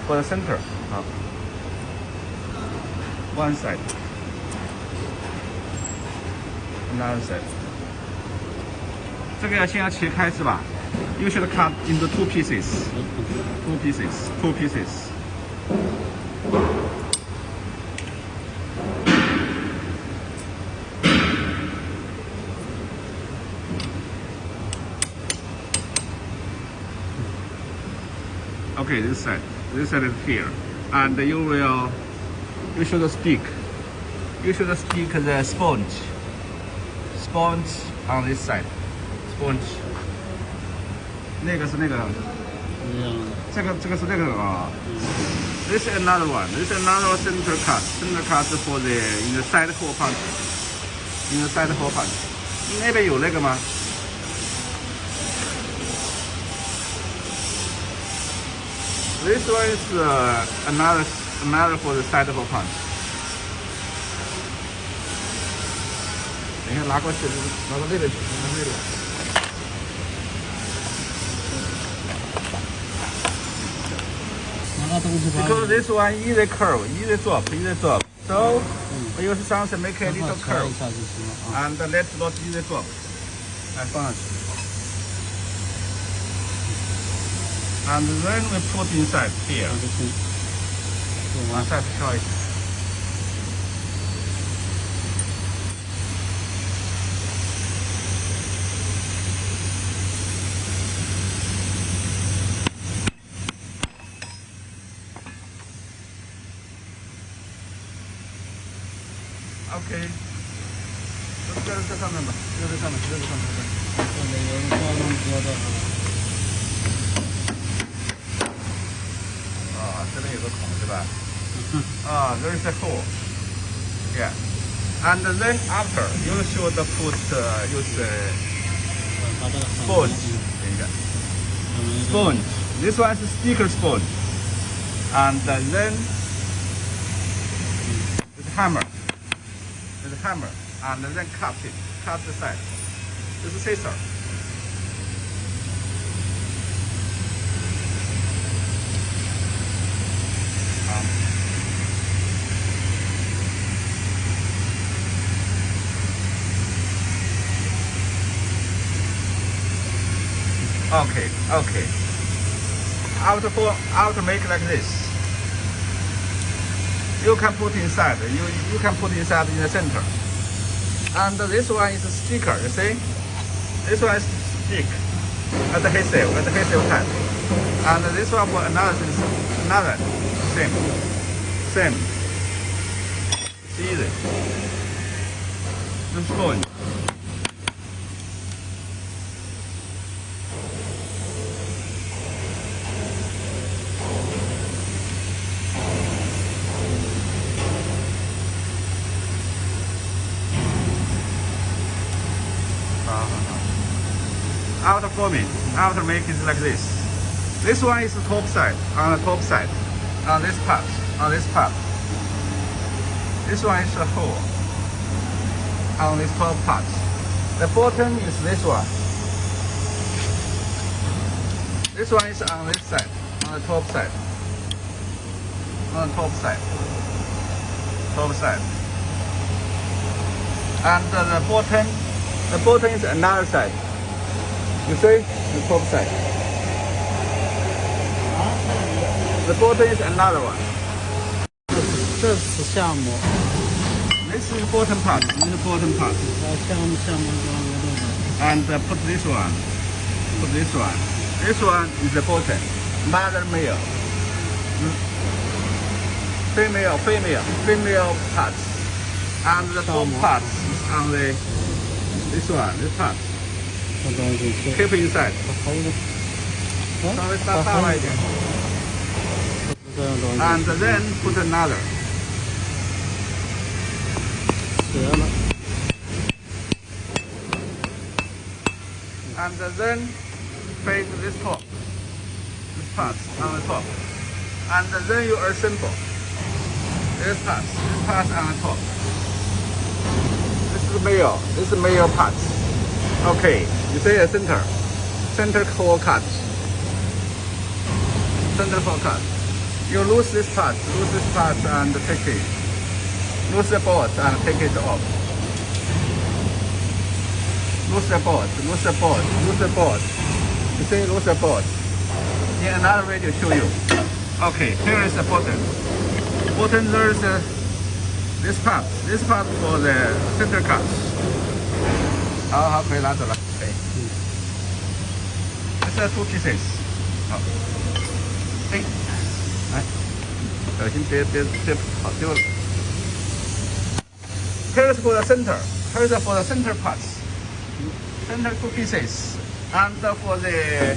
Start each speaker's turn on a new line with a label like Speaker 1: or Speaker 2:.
Speaker 1: for the center. One side, another side. 这个要先要切开是吧？ You should cut into two pieces. Two pieces. Two pieces. Okay, this side is here, and you should stick the sponge on this side, sponge. 那个是那个，这个是那个啊。This is another one. This is another center cut. Center cut for the in the side hole punch. In the side hole punch. 那边有那个吗？ This one is another for the side hole punch. 等一下拿过去，拿到那边去，拿那边。 Because this one easy curve, easy drop. So we use something make a little curve, and let's not easy drop. 来放上去。And then we put inside here. 往下跳一下。OK， 在上面吧，就在上面，就在上面。啊，这边有个孔是吧？啊 ，there is a hole. Yeah. And then after you should put use sponge. 等一下 ，sponge. This one is sticker sponge. And then with hammer. With hammer, and then cut the side. This is scissor. Okay. After make like this. You can put inside. You can put inside in the center. And this one is a sticker. You see, this one is stick at the adhesive type. And this one for another same. It's easy. The sponge. After forming, after making it like this. This one is the top side, on the top side, on this part. This one is a hole on this top part. The bottom is this one. This one is on this side, on the top side. On the top side. And the bottom is another side. You see the top side. The bottom is another one.
Speaker 2: 这是项目。
Speaker 1: This is the bottom part. And put this one. This one is the bottom. Mother male. Female parts. And the top part is on this part. Keep inside. 稍微大一点。And then put another.
Speaker 2: 折了。
Speaker 1: And then face this part on the top. And then you assemble this part on the top. This is male part. Okay, you see the center hole cut. You lose this part and take it. Lose the bolt and take it off. Lose the bolt. You see, lose the bolt. In another way to show you. Okay, here is the button. Button, there is this part. This part for the center cut. 好，可以拿走了，可以。This is 2 pieces. 好，哎，来，小心别跑丢了。Here's for the center. Here's for the center parts. Center 2 pieces. And for the